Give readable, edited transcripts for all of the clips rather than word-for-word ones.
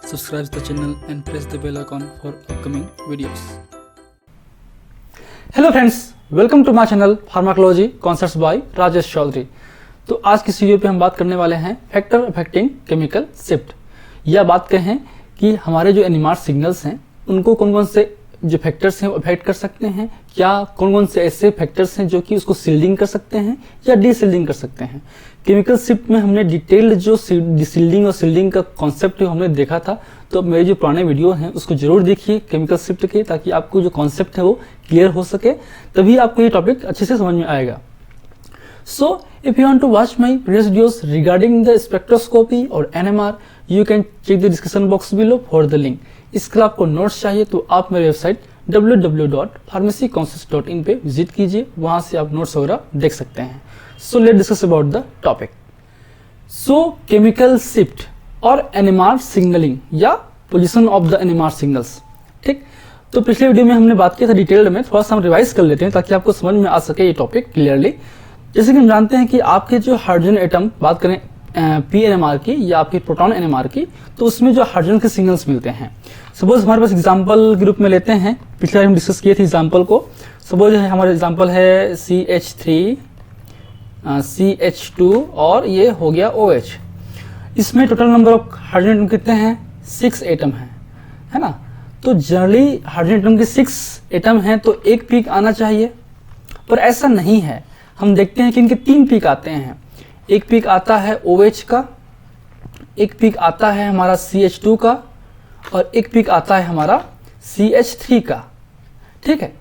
subscribe the channel and press the bell icon for upcoming videos. Hello friends, welcome to my channel pharmacology concepts by Rajesh Chaudhary. तो आज की video पे हम बात करने वाले हैं फैक्टर अफेक्टिंग केमिकल शिफ्ट, या बात कहें कि हमारे जो एनएमआर सिग्नल्स हैं उनको कौन कौन से जो फैक्टर्स हैं वो अफेक्ट कर सकते हैं, क्या कौन कौन से ऐसे फैक्टर्स हैं जो कि उसको सील्डिंग कर सकते हैं या डीसील्डिंग कर सकते हैं। केमिकल शिफ्ट में हमने डिटेल्ड जो डिसील्डिंग और सील्डिंग का कॉन्सेप्ट हमने देखा था, तो मेरे जो पुराने वीडियो हैं उसको जरूर देखिए केमिकल शिफ्ट के, ताकि आपको जो कॉन्सेप्ट है वो क्लियर हो सके, तभी आपको ये टॉपिक अच्छे से समझ में आएगा। So, if you want to watch my previous videos regarding the spectroscopy और NMR, you can check the description box below for the link. इसके लिए आपको नोट्स चाहिए तो आप मेरे वेबसाइट www.pharmacyconcepts.in पे विजिट कीजिए, वहां से आप नोट्स वगैरह देख सकते हैं। So, let's discuss about the topic. So, chemical shift और NMR signaling या position of the NMR signals, ठीक। तो पिछले वीडियो में हमने बात किया था डिटेल्ड में, थोड़ा सा हम रिवाइज कर लेते हैं ताकि आपको समझ में आ सके ये टॉपिक क्लियरली। जैसे कि हम जानते हैं कि आपके जो हाइड्रोजन एटम, बात करें पी एनएमआर की या फिर प्रोटॉन एनएमआर की, तो उसमें जो हाइड्रोजन के सिग्नल्स मिलते हैं। सपोज हमारे पास एग्जांपल के रूप में लेते हैं, पिछले हम डिस्कस किए थे एग्जांपल को। सपोज हमारा एग्जांपल है CH3 CH2 और ये हो गया OH। इसमें total number of hydrogen atom कितने हैं? 6 एटम है ना। तो जनरली हाइड्रोजन एटम के 6 एटम हैं तो एक पीक आना चाहिए, पर ऐसा नहीं है। हम देखते हैं कि इनके 3 पीक आते हैं। एक पीक आता है OH का, एक पीक आता है हमारा CH2 का, और एक पीक आता है हमारा CH3 का, ठीक है।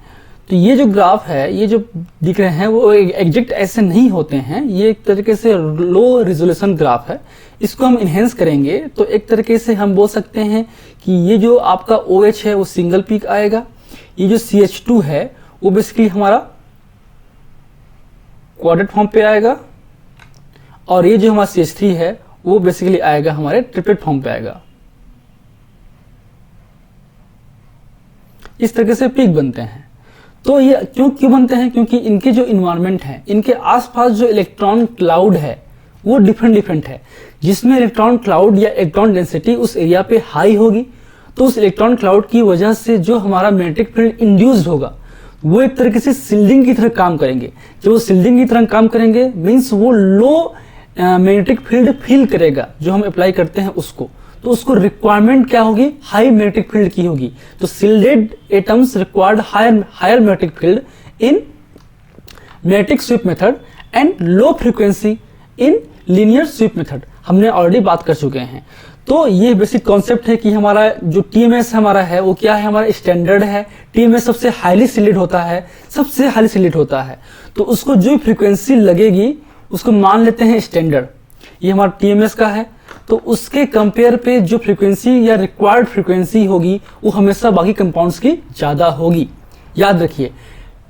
तो ये जो ग्राफ है, ये जो दिख रहे हैं वो एग्जैक्ट ऐसे नहीं होते हैं, ये एक तरीके से लो रिजोल्यूशन ग्राफ है। इसको हम इनहेंस करेंगे तो एक तरीके से हम बोल सकते हैं कि ये जो आपका OH है वो सिंगल पीक आएगा, ये जो CH2 है वो बेसिकली हमारा क्वाड्रेट फॉर्म पे आएगा, और ये जो हमारा CH3 है वो बेसिकली आएगा हमारे ट्रिपलेट फॉर्म पे आएगा। इस तरीके से पीक बनते हैं। तो ये क्यों बनते हैं? क्योंकि इनके जो इन्वायरमेंट है, इनके आसपास जो इलेक्ट्रॉन क्लाउड है वो डिफरेंट है। जिसमें इलेक्ट्रॉन क्लाउड या इलेक्ट्रॉन डेंसिटी उस एरिया पे हाई होगी, तो उस इलेक्ट्रॉन क्लाउड की वजह से जो हमारा मैग्नेटिक फील्ड इंड्यूस्ड होगा वो एक तरीके से शिल्डिंग की तरह काम करेंगे। जब वो शिल्डिंग की तरह काम करेंगे मीन्स वो लो मैग्नेटिक फील्ड फील करेगा जो हम अप्लाई करते हैं उसको, तो उसको रिक्वायरमेंट क्या होगी? हाई मैग्नेटिक फील्ड की होगी। तो shielded atoms required higher magnetic field in magnetic sweep method and low frequency in linear sweep method, हमने ऑलरेडी बात कर चुके हैं। तो ये बेसिक कॉन्सेप्ट है कि हमारा जो TMS हमारा है वो क्या है? हमारा स्टैंडर्ड है। TMS सबसे हाईली सिलेक्ट होता है, सबसे हाईली सिलेक्ट होता है, तो उसको जो फ्रीक्वेंसी लगेगी उसको मान लेते हैं स्टैंडर्ड। ये हमारा TMS का है, तो उसके कंपेयर पे जो फ्रीक्वेंसी या रिक्वायर्ड फ्रीक्वेंसी होगी वो हमेशा बाकी कंपाउंड्स की ज्यादा होगी। याद रखिए,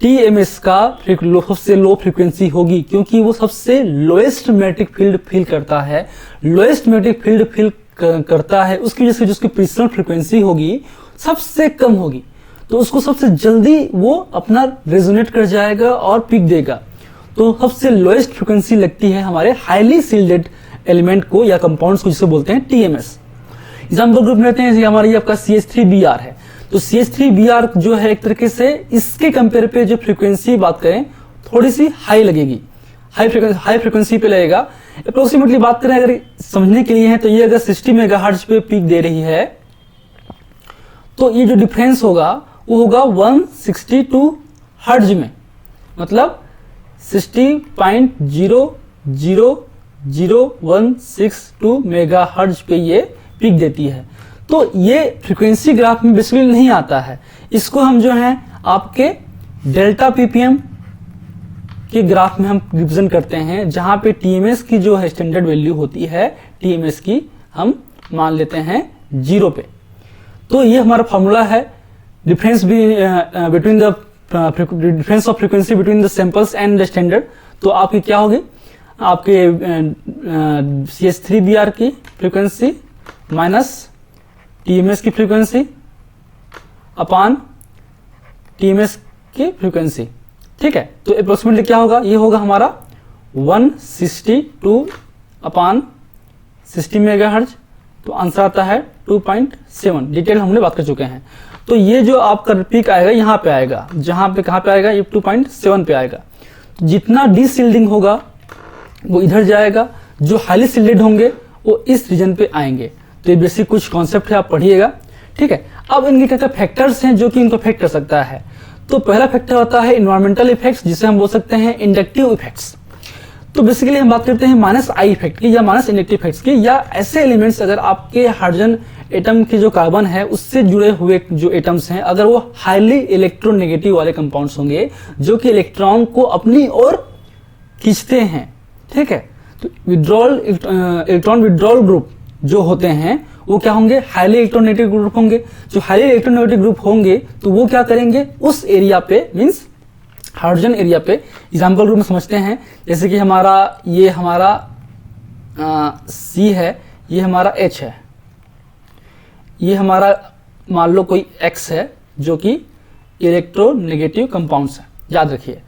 TMS का सबसे लो फ्रीक्वेंसी होगी क्योंकि वो सबसे लोएस्ट मैग्नेटिक फील्ड फील करता है। लोएस्ट मैग्नेटिक फील्ड फील करता है, उसकी वजह से जो उसकी प्रिंसिपल फ्रीक्वेंसी होगी सबसे कम होगी, तो उसको सबसे जल्दी वो अपना रेजोनेट कर जाएगा और पीक देगा। तो सबसे लोएस्ट फ्रीक्वेंसी लगती है हमारे हाईली सील्डेड एलिमेंट को या कंपाउंड्स को, जिसे बोलते हैं TMS। एग्जाम्पल ग्रुप लेते हैं, जैसे हमारा ये आपका CH3Br है, तो CH3Br जो है एक तरीके से इसके कंपेयर पे जो फ्रीक्वेंसी बात करें थोड़ी सी हाई लगेगी, हाई फ्रीक्वेंसी पे लगेगा। अप्रोक्सीमेटली बात करें अगर समझने के लिए है, तो ये अगर 60 मेगाहर्ट्ज पे पीक दे रही है तो ये जो डिफरेंस होगा वो होगा 162 हर्ट्ज में, मतलब 60.0000162 मेगाहर्ट्ज पे ये पीक देती है। तो ये फ्रीक्वेंसी ग्राफ में बेसिकली नहीं आता है, इसको हम जो है आपके डेल्टा ppm के ग्राफ में हम रिप्रेजेंट करते हैं, जहां पे TMS की जो है स्टैंडर्ड वैल्यू होती है TMS की हम मान लेते हैं 0 पे। तो ये हमारा फॉर्मूला है difference between the difference of frequency between the samples and the standard. तो आपकी क्या होगी? आपके CH3Br की फ्रीक्वेंसी माइनस TMS की फ्रीक्वेंसी अपान TMS की फ्रीक्वेंसी, ठीक है। तो अप्रोक्सीमेटली क्या होगा? ये होगा हमारा 162 अपान 60 मेगाहर्ट्ज तो आंसर आता है 2.7। डिटेल हमने बात कर चुके हैं। तो ये जो आपका पीक आएगा यहाँ पे आएगा, जहाँ पे कहाँ पे आएगा, ये 2.7 पे आएगा। तो जितना डीसिल्डिंग होगा वो इधर जाएगा, जो हाईली सिल्डेड होंगे वो इस रीजन पे आएंगे। तो ये बेसिक कुछ कॉन्सेप्ट है, आप पढ़िएगा, ठीक है। अब इनके क्या क्या फैक्टर्स हैं जो कि इनको अफेक्ट कर सकता है। तो पहला फैक्टर होता है इन्वायरमेंटल इफेक्ट्स, जिसे हम बोल सकते हैं इंडक्टिव इफेक्ट्स। तो बेसिकली हम बात करते हैं -I इफेक्ट की या माइनस इंडक्टिव इफेक्ट्स की, या ऐसे एलिमेंट्स अगर आपके हाइड्रोजन एटम के जो कार्बन है उससे जुड़े हुए जो एटम्स हैं, अगर वो हाईली इलेक्ट्रोनेगेटिव वाले कंपाउंड्स होंगे जो कि इलेक्ट्रॉन को अपनी ओर खींचते हैं, ठीक है। तो इलेक्ट्रॉन विड्रॉल ग्रुप जो होते हैं वो क्या होंगे, हाईली इलेक्ट्रोनेगेटिव ग्रुप होंगे। जो हाईली इलेक्ट्रोनेगेटिव ग्रुप होंगे तो वो क्या करेंगे, उस एरिया पे मींस हाइड्रोजन एरिया पे, एग्जाम्पल रूप में समझते हैं, जैसे कि ये हमारा C है, ये हमारा H है, ये हमारा मान लो कोई X है जो कि इलेक्ट्रोनेगेटिव कंपाउंड्स है, याद रखिए,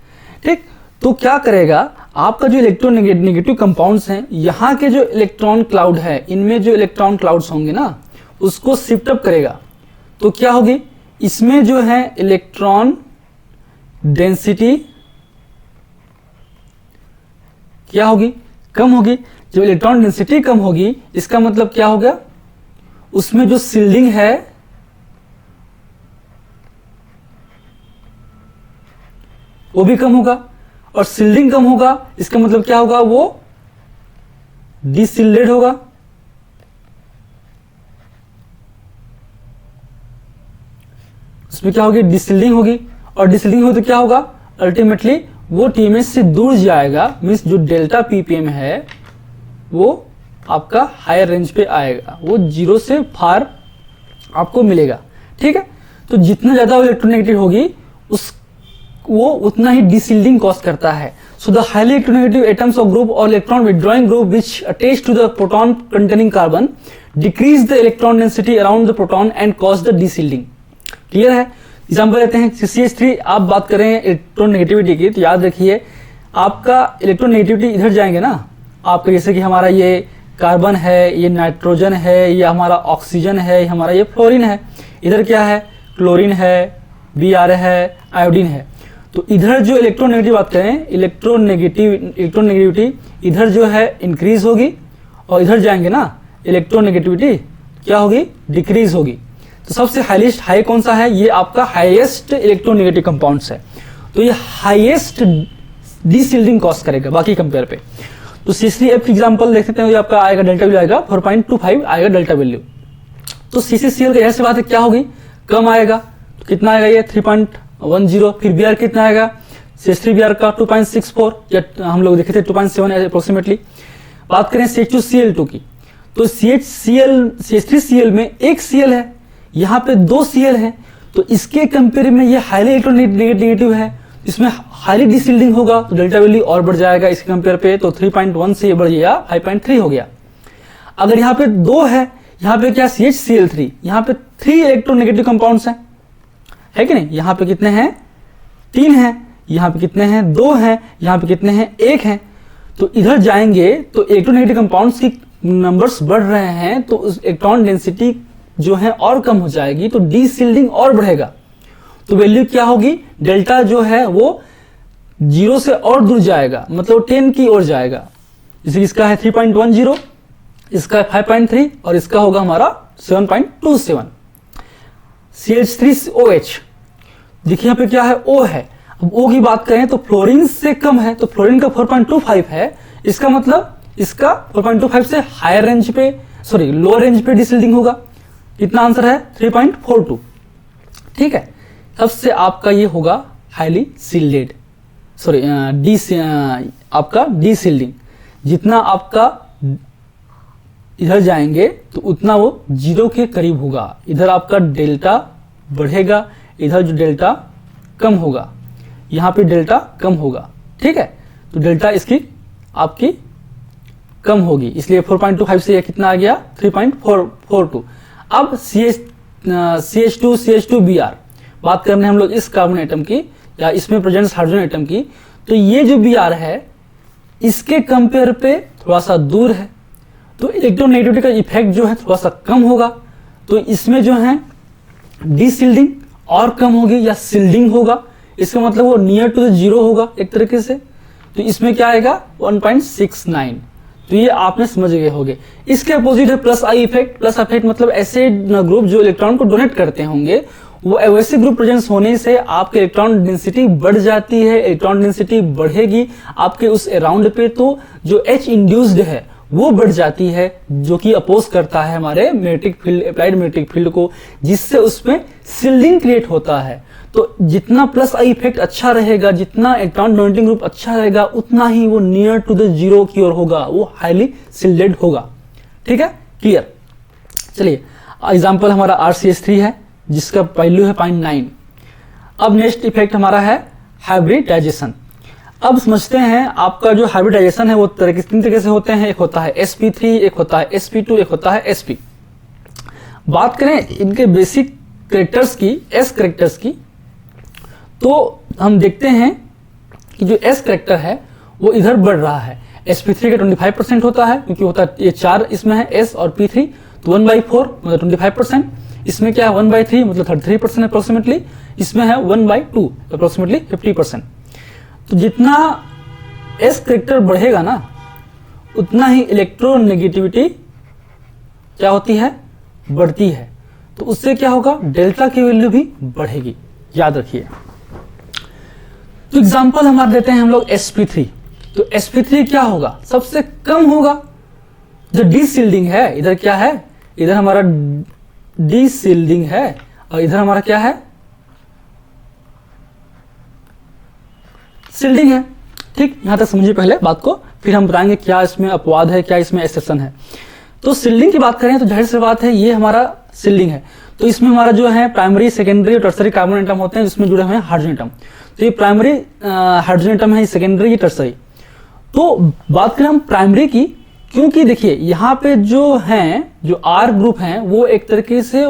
ठीक। तो क्या करेगा, आपका जो इलेक्ट्रोनेगेटिव कंपाउंड्स हैं, यहाँ के जो इलेक्ट्रॉन क्लाउड है, इनमें जो इलेक्ट्रॉन क्लाउड्स होंगे ना, उसको शिफ्ट अप करेगा। तो क्या होगी, इसमें जो है इलेक्ट्रॉन डेंसिटी क्या होगी, कम होगी। जब इलेक्ट्रॉन डेंसिटी कम होगी, इसका मतलब क्या होगा, उसमें जो शिल्डिंग है वो भी कम होगा, और शिल्डिंग कम होगा इसका मतलब क्या होगा, वो डिशिल्डेड होगा। उसमें क्या होगी, डिशिल्डिंग होगी, और डिशिल्डिंग हो तो क्या होगा, अल्टीमेटली वो टीएमएच से दूर जाएगा, मीन्स जो डेल्टा पीपीएम है वो आपका हायर रेंज पे आएगा, वो 0 से फार आपको मिलेगा, ठीक है। तो जितना ज्यादा इलेक्ट्रोनेगेटिव होगी वो उतना ही डिशिल्डिंग कॉज करता है। So the highly electronegative atoms of group और electron withdrawing group which attach to the proton containing carbon decrease the electron density around the proton and cause the deshielding. Clear है। Example लेते हैं CH3, आप बात करें electronegativity की, तो याद रखिए आपका इलेक्ट्रोनेगेटिविटी इधर जाएंगे ना, आपका जैसे कि हमारा ये कार्बन है, ये नाइट्रोजन है, ये हमारा ऑक्सीजन है, ये हमारा ये फ्लोरीन है, इधर क्या है, क्लोरीन है, Br है, आयोडीन है। तो इधर जो इलेक्ट्रोनेगेटिव बात करें, इलेक्ट्रोनेगेटिविटी इधर जो है इंक्रीज होगी, और इधर जाएंगे ना इलेक्ट्रोनेगेटिविटी क्या होगी, डिक्रीज होगी। तो सबसे हाई कौन सा है, ये आपका हाईएस्ट इलेक्ट्रोनेगेटिव कंपाउंड्स है। तो ये हाईएस्ट डिशिल्डिंग कॉज करेगा बाकी कंपेयर पे। तो CH3F की एग्जांपल देख सकते हैं, ये आपका आएगा डेल्टा वैल्यू आएगा 4.25 आएगा डेल्टा वैल्यू। तो CCCl का ऐसे बात है क्या होगी, कम आएगा। तो कितना आएगा ये 3.10। फिर Br कितना आएगा, CH3Br का 2.64, या हम लोग देखे थे 2.7 अप्रोक्सीमेटली। बात करें CH2Cl2 की, तो CH3Cl में एक Cl है, यहाँ पे 2 Cl है, तो इसके कंपेयर में ये हाईली इलेक्ट्रोनेगेटिव है, इसमें हाईली डिशिल्डिंग होगा, तो डेल्टा वैल्यू और बढ़ जाएगा इसके कंपेयर पे। तो 3.1 से ये बढ़ गया 5.3 हो गया। अगर यहाँ पे 2 है, यहाँ पे क्या CHCl3, यहाँ पे 3 इलेक्ट्रोनेगेटिव कंपाउंड्स हैं, है कि नहीं। यहाँ पे कितने हैं, 3 हैं, यहाँ पे कितने हैं, 2 हैं, यहाँ पे कितने हैं, 1 हैं। तो इधर जाएंगे तो इलेक्ट्रोनेगेटिव कंपाउंड्स की नंबर्स बढ़ रहे हैं, तो इलेक्ट्रॉन डेंसिटी जो है और कम हो जाएगी, तो डिशिल्डिंग और बढ़ेगा। तो वैल्यू क्या होगी, डेल्टा जो है वो 0 से और दूर जाएगा, मतलब 10 की ओर जाएगा। जैसे इसका है 3.10, इसका 5.3 और इसका होगा हमारा 7.27। CH3OH देखिए यहाँ पे क्या है, O है। अब O की बात करें तो फ्लोरीन से कम है, तो फ्लोरीन का 4.25 है, इसका मतलब इसका 4.25 से हायर रेंज पे, सॉरी लोअर रेंज पे डिशिल्डिंग होगा। कितना आंसर है 3.42, ठीक है। सबसे आपका ये होगा हाईली सील्डेड, सॉरी आपका डिशिल्डिंग। जितना आपका इधर जाएंगे तो उतना वो 0 के करीब होगा। इधर आपका डेल्टा बढ़ेगा, इधर जो डेल्टा कम होगा, यहाँ पे डेल्टा कम होगा, ठीक है। तो डेल्टा इसकी आपकी कम होगी, इसलिए 4.25 से ये कितना आ गया 3.42। अब CH2Br बात करने हम लोग इस कार्बन एटम की या इसमें प्रेजेंट हाइड्रोजन एटम की, तो ये जो Br है इसके कंपेयर पे थोड़ा सा दूर है, तो इलेक्ट्रोनेगेटिविटी का इफेक्ट जो है थोड़ा सा कम होगा। तो इसमें जो है डीशिल्डिंग और कम होगी या शिल्डिंग होगा, इसका मतलब वो नियर टू द जीरो होगा एक तरीके से। तो इसमें क्या आएगा 1.69। तो ये आपने समझ गए होंगे। इसके अपोजिट है plus I effect. Plus effect मतलब ऐसे ग्रुप जो इलेक्ट्रॉन को डोनेट करते होंगे, वो वैसे ग्रुप प्रेजेंस होने से आपके इलेक्ट्रॉन डेंसिटी बढ़ जाती है। इलेक्ट्रॉन डेंसिटी बढ़ेगी आपके उस अराउंड पे, तो जो H इंड्यूस्ड है वो बढ़ जाती है, जो कि अपोज करता है हमारे magnetic field, applied magnetic field को, जिससे उसमें शिल्डिंग क्रिएट होता है। तो जितना प्लस आई इफेक्ट अच्छा रहेगा, जितना इलेक्ट्रॉन डोनेटिंग ग्रुप अच्छा रहेगा, उतना ही वो नियर टू द जीरो की ओर होगा, वो हाईली शिल्डेड होगा। ठीक है, क्लियर। चलिए एग्जांपल हमारा RCH3 है जिसका वैल्यू है 0.9। अब नेक्स्ट इफेक्ट हमारा है हाइब्रिडाइजेशन। अब समझते हैं आपका जो हाइब्रिडाइजेशन है वो तीन तरीके से होते हैं। एक होता है sp3, एक होता है sp2, एक होता है sp। बात करें इनके बेसिक कैरेक्टर्स की, s कैरेक्टर्स की, तो हम देखते हैं कि जो s कैरेक्टर है वो इधर बढ़ रहा है। sp3 का 25% होता है, क्योंकि होता है ये 4 इसमें है s और p3, तो 1/4 मतलब 25%। इसमें क्या है 1/3 मतलब 33% अप्रोक्सीमेटली। इसमें है 1/2 अप्रोक्सीमेटली 50%। तो जितना s कैरेक्टर बढ़ेगा ना, उतना ही इलेक्ट्रोनेगेटिविटी क्या होती है, बढ़ती है। तो उससे क्या होगा, डेल्टा की वैल्यू भी बढ़ेगी, याद रखिए। तो एग्जांपल हमारे देते हैं हम लोग sp3। तो sp3 क्या होगा, सबसे कम होगा। जो डीशिल्डिंग है, इधर क्या है, इधर हमारा डीशिल्डिंग है और इधर हमारा क्या है, शिल्डिंग है। ठीक, यहां तक समझिए पहले बात को, फिर हम बताएंगे क्या इसमें अपवाद है, क्या इसमें एक्सेप्शन है। तो शिल्डिंग की बात करें तो जाहिर सी बात है ये हमारा शिल्डिंग है। तो इसमें हमारा जो है प्राइमरी, सेकेंडरी और टर्सरी कार्बन एटम होते हैं, जिसमें जुड़े हुए हैं हाइड्रोजन एटम। तो ये प्राइमरी हाइड्रोजन एटम है, सेकेंडरी, ये टर्सरी। तो बात करें हम प्राइमरी की, क्योंकि देखिए यहाँ पे जो हैं, जो R ग्रुप हैं, वो एक तरीके से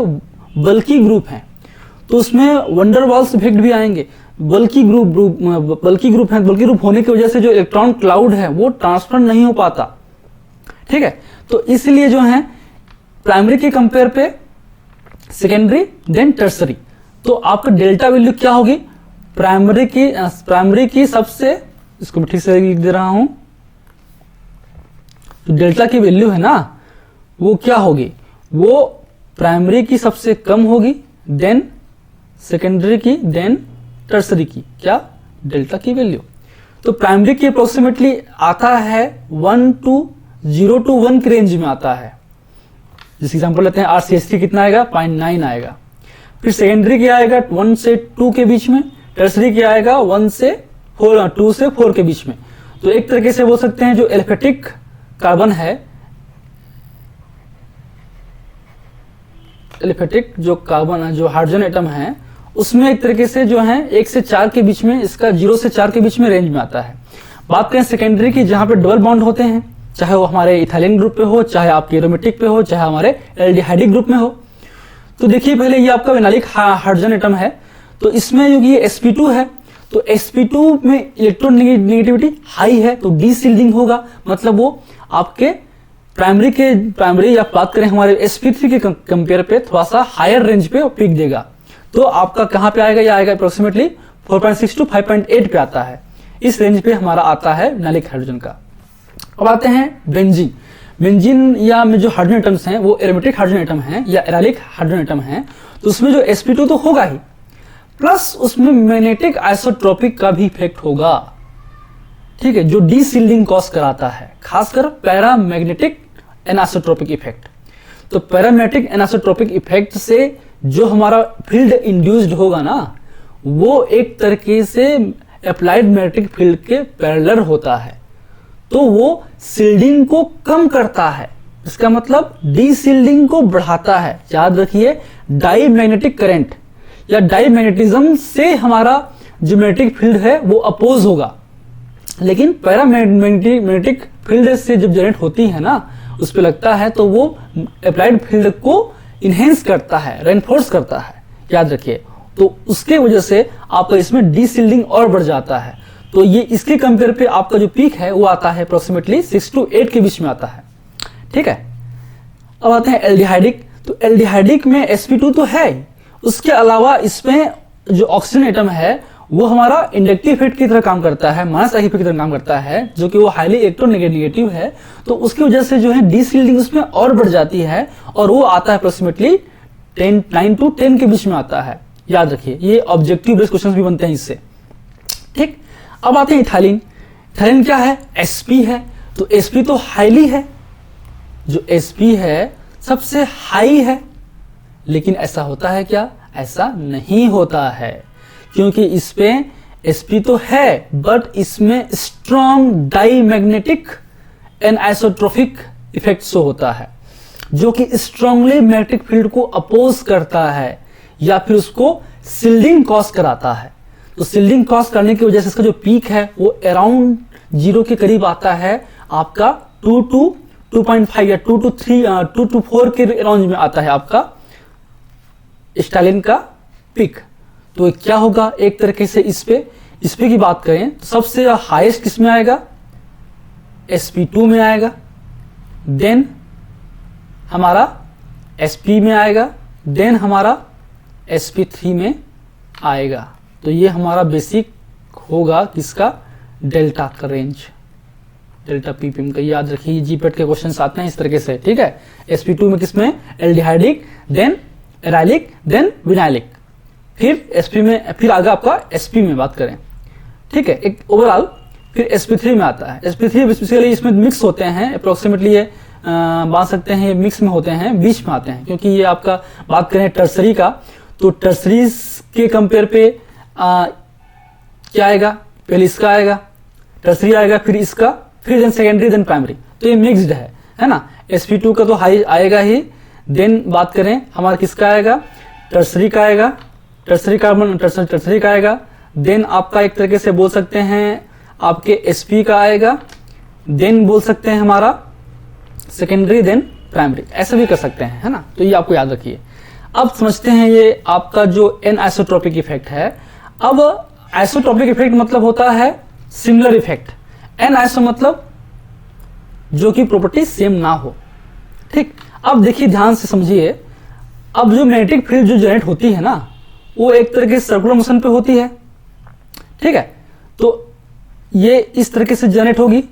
बल्की ग्रुप हैं, तो उसमें वंडरवाल्स इफेक्ट भी आएंगे। बल्की ग्रुप हैं, बल्की ग्रुप होने की वजह से जो इलेक्ट्रॉन क्लाउड है वो ट्रांसफर नहीं हो पाता। ठीक है, तो इसलिए जो है प्राइमरी के कंपेयर पे सेकेंडरी देन टर्सरी, तो आपका डेल्टा वैल्यू क्या होगी, प्राइमरी की सबसे, इसको मैं ठीक से लिख दे रहा हूं, तो डेल्टा की वैल्यू है ना वो क्या होगी, वो प्राइमरी की सबसे कम होगी, देन सेकेंडरी की, देन टर्सरी की, क्या, डेल्टा की वैल्यू। तो प्राइमरी की अप्रोक्सीमेटली आता है 1 to 0 to 1 की रेंज में आता है। जैसे एग्जांपल लेते हैं RCH3 कितना आएगा, 0.9 आएगा। फिर सेकेंडरी की आएगा 1 से 2 के बीच में, टर्सरी की आएगा 2 से 4 के बीच में। तो एक तरीके से बोल सकते हैं जो एलिफेटिक कार्बन है, एलिफेटिक जो कार्बन, जो हाइड्रोजन एटम है, उसमें एक तरीके से जो है 1 से 4 के बीच में, इसका 0 से 4 के बीच में रेंज में आता है। बात करें सेकेंडरी की, जहां पे डबल बॉन्ड होते हैं, चाहे वो हमारे इथाइलिन ग्रुप पे हो, चाहे आपके एरोमेटिक पे हो, चाहे हमारे एल्डिहाइडिक ग्रुप में हो। तो देखिए पहले ये आपका विनालिक हाइड्रोजन एटम है, तो इसमें जो ये sp2 है, तो sp2 में इलेक्ट्रोनेगेटिविटी हाई है, तो डीशिल्डिंग होगा, मतलब वो आपके प्राइमरी या बात करें हमारे sp3 के कंपेयर पे थोड़ा सा हायर रेंज पे पिक देगा। तो आपका कहां पे आएगा, ये आएगा अप्रोक्सीमेटली 4.6 to 5.8 पे आता है। इस रेंज पे हमारा आता है विनालिक हाइड्रोजन का। अब आते हैं बेंजीन। बेंजीन या में जो हाइड्रोजन एटम्स हैं वो एरोमेटिक हाइड्रोजन एटम हैं या एरालिक हाइड्रोजन एटम हैं, तो उसमें जो sp2 तो होगा ही, प्लस उसमें मैग्नेटिक आइसोट्रोपिक का भी इफेक्ट होगा। ठीक है, जो डीशिल्डिंग कॉज कराता है, खासकर पैरामैग्नेटिक एनासोट्रोपिक इफेक्ट। तो पैरामैग्नेटिक एनासोट्रोपिक इफेक्ट से जो हमारा फील्ड इंड्यूस्ड होगा ना, वो एक तरीके से अप्लाइड मैग्नेटिक फील्ड के पैरेलल होता है, तो वो शिल्डिंग को कम करता है। इसका मतलब डीशिल्डिंग को बढ़ाता है। याद रखिए, डाईमैग्नेटिक करंट या डाईमैग्नेटिज्म से हमारा जो मैग्नेटिक फील्ड है वो अपोज होगा, लेकिन पैरामैग्नेटिक फील्ड से जब जनरेट होती है ना, उस पर लगता है तो वो अप्लाइड फील्ड को इनहेंस करता है, रेनफोर्स करता है। याद रखिए, तो उसके वजह से आपका इसमें डीशिल्डिंग और बढ़ जाता है। तो ये इसके कंपेयर पे आपका जो पीक है वो आता है अप्रोक्सीमेटली 6 to 8 के बीच में आता है। ठीक है। अब आते हैं एल्डिहाइडिक। तो एल्डिहाइडिक में sp2 तो है, उसके अलावा इसमें जो ऑक्सीजन एटम है वो हमारा इंडक्टिव इफेक्ट की तरह काम करता है, माइनस इफेक्ट की तरह काम करता है, जो कि वो हाईली इलेक्ट्रोनेगेटिव है। तो उसकी वजह से जो है डीसिल्डिंग उसमें और बढ़ जाती है, और वो आता है अप्रोक्सीमेटली 9 to 10 के बीच में आता है। याद रखिए, ये ऑब्जेक्टिव बेस्ड क्वेश्चंस भी बनते हैं इससे, ठीक। अब आते हैं इथाइलिन। इथाइलिन क्या है? sp है। तो sp तो हाईली है, जो sp है सबसे हाई है, लेकिन ऐसा होता है क्या? ऐसा नहीं होता है, क्योंकि इस पे sp तो है बट इसमें स्ट्रॉन्ग डाईमैग्नेटिक एनआइसोट्रोपिक इफेक्ट शो होता है, जो कि स्ट्रांगली मैग्नेटिक फील्ड को अपोज करता है या फिर उसको शिल्डिंग कॉज कराता है। तो शिल्डिंग कॉज करने की वजह से इसका जो पीक है वो अराउंड 0 के करीब आता है, आपका 2 to 2.5 या 2 to 3 2 to 4 के रेंज में आता है आपका स्टालिन का पीक। तो क्या होगा एक तरीके से इस पे की बात करें तो सबसे हाईएस्ट किस में आएगा? sp2 में आएगा, देन हमारा sp में आएगा, देन हमारा sp3 में आएगा। तो ये हमारा बेसिक होगा किसका? डेल्टा का रेंज, डेल्टा पीपीएम का। याद रखिए जीपेट के क्वेश्चंस आते हैं इस तरीके से, ठीक है। sp2 में किसमें? एल्डिहाइडिक, देन एराइलिक, देन विनाइलिक, फिर sp में, फिर आगे आपका sp में बात करें, ठीक है, एक ओवरऑल। फिर sp3 में आता है। sp3 बेसिकली इसमें मिक्स होते हैं, अप्रोक्सीमेटली ये बात सकते हैं ये मिक्स में होते हैं, बीच में आते हैं, क्योंकि ये आपका बात करें टर्सरी का, तो टर्सरी के कंपेयर पे क्या आएगा? पहले इसका आएगा, टर्सरी आएगा, फिर इसका, फिर देन सेकेंडरी, देन प्राइमरी। तो ये मिक्स्ड है ना। sp2 का तो हाई आएगा ही, देन बात करें हमारा किसका आएगा? टर्सरी का आएगा, टर्सरी कार्बन टर्सरी का आएगा, देन आपका एक तरीके से बोल सकते हैं आपके sp का आएगा, देन बोल सकते हैं हमारा सेकेंडरी, देन प्राइमरी, ऐसा भी कर सकते हैं, है ना। तो ये आपको याद रखिए। अब समझते हैं ये आपका जो एन आइसोट्रोपिक इफेक्ट है। अब आइसोट्रोपिक इफेक्ट मतलब होता है सिमिलर इफेक्ट, एन आइसो मतलब जो कि प्रॉपर्टी सेम ना हो, ठीक। अब देखिए ध्यान से समझिए, अब जो मैग्नेटिक फील्ड जो जनरेट होती है ना, वो एक तरह के सर्कुलर मोशन पे होती है, ठीक है। तो ये इस तरीके से जनरेट होगी,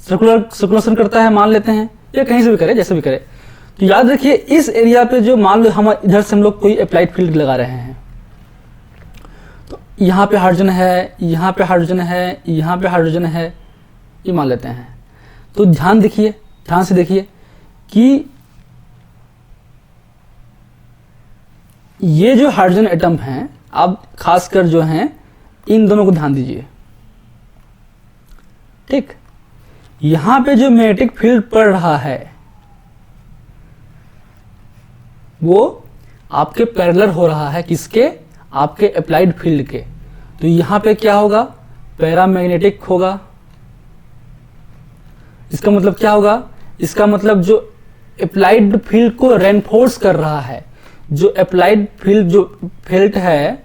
सर्कुलेशन करता है मान लेते हैं, या कहीं से भी करे, जैसे भी करे। तो याद रखिए इस एरिया पे जो मान लो हम इधर से हम लोग कोई अप्लाइड फील्ड लगा रहे हैं, तो यहाँ पे हाइड्रोजन है, यहाँ पे हाइड्रोजन है, यहाँ पे हाइड्रोजन है, ये मान लेते हैं। तो ध्यान देखिए, ध्यान से देखिए कि ये जो हाइड्रोजन एटम हैं, आप खासकर जो हैं इन दोनों को ध्यान दीजिए, ठीक। यहां पे जो मैग्नेटिक फील्ड पड़ रहा है वो आपके पैरेलल हो रहा है किसके? आपके अप्लाइड फील्ड के। तो यहां पे क्या होगा? पैरामैग्नेटिक होगा। इसका मतलब क्या होगा? इसका मतलब जो अप्लाइड फील्ड को रेनफोर्स कर रहा है, जो अप्लाइड फील्ड जो फील्ड है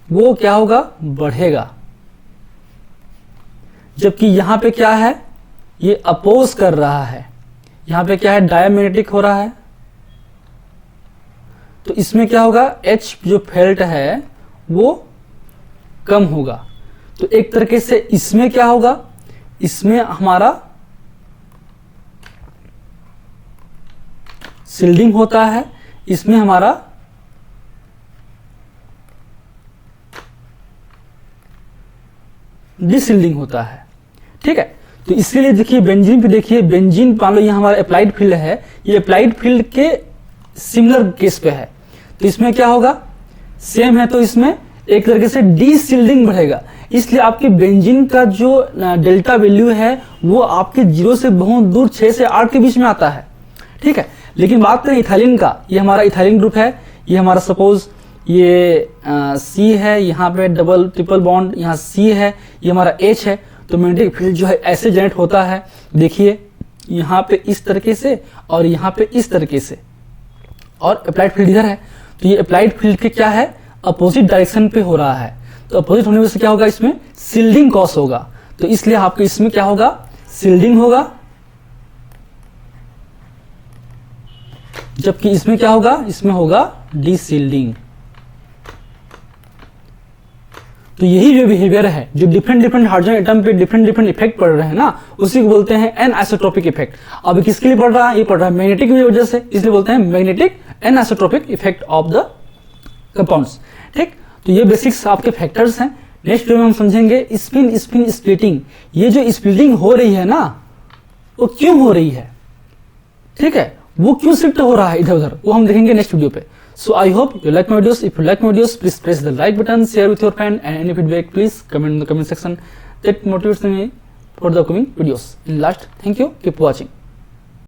वो क्या होगा? बढ़ेगा। जबकि यहां पे क्या है? ये अपोज कर रहा है। यहां पे क्या है? डायमैग्नेटिक हो रहा है। तो इसमें क्या होगा? H जो फील्ड है वो कम होगा। तो एक तरीके से इसमें क्या होगा? इसमें हमारा शिल्डिंग होता है, इसमें हमारा डिशिल्डिंग होता है, ठीक है। तो इसके लिए देखिए बेंजीन पे, देखिए बेंजीन मान लो यहाँ हमारा अप्लाइड फील्ड है, ये अप्लाइड फील्ड के सिमिलर केस पे है। तो इसमें क्या होगा? सेम है, तो इसमें एक तरीके से डिशिल्डिंग बढ़ेगा। इसलिए आपके बेंजीन का जो डेल्टा वैल्यू है वो आपके 0 से बहुत दूर 6 से 8 के बीच में आता है, ठीक है। लेकिन बात करें इथाइलिन का, ये हमारा इथाइलिन ग्रुप है, ये हमारा सपोज ये C है, यहाँ पे डबल ट्रिपल बॉन्ड, यहाँ C है, ये हमारा H है। तो मैग्नेटिक फील्ड जो है ऐसे जनरेट होता है, देखिए यहाँ पे इस तरीके से और यहाँ पे इस तरीके से, और अप्लाइड फील्ड इधर है। तो ये अप्लाइड फील्ड के क्या है? अपोजिट डायरेक्शन पे हो रहा है। तो अपोजिट होने से क्या होगा? इसमें शिल्डिंग कॉस होगा। तो इसलिए आपके इसमें क्या होगा? शिल्डिंग होगा, जबकि इसमें क्या होगा, इसमें होगा डीशील्डिंग। तो यही जो बिहेवियर है, जो डिफरेंट डिफरेंट हाइड्रोजन एटम पे डिफरेंट डिफरेंट इफेक्ट पड़ रहे हैं ना, उसी को बोलते हैं एनआइसोट्रोपिक इफेक्ट। अब किसके लिए पड़ रहा है, ये पड़ रहा है मैग्नेटिक की वजह से, इसलिए बोलते हैं magnetic anisotropic effect of the compounds. ठीक, तो ये बेसिक्स आपके फैक्टर्स हैं। नेक्स्ट वीडियो में हम समझेंगे स्पिन स्पिन स्प्लिटिंग। ये जो स्प्लिटिंग हो रही है ना, वो क्यों हो रही है, ठीक है, वो क्यों शिफ्ट हो रहा है इधर उधर, वो हम देखेंगे नेक्स्ट वीडियो पे। So I hope you like my videos. If you like my videos, please press the like button, share with your friend, and any feedback, please comment in the comment section. That motivates me for the upcoming videos. And last, thank you. Keep watching.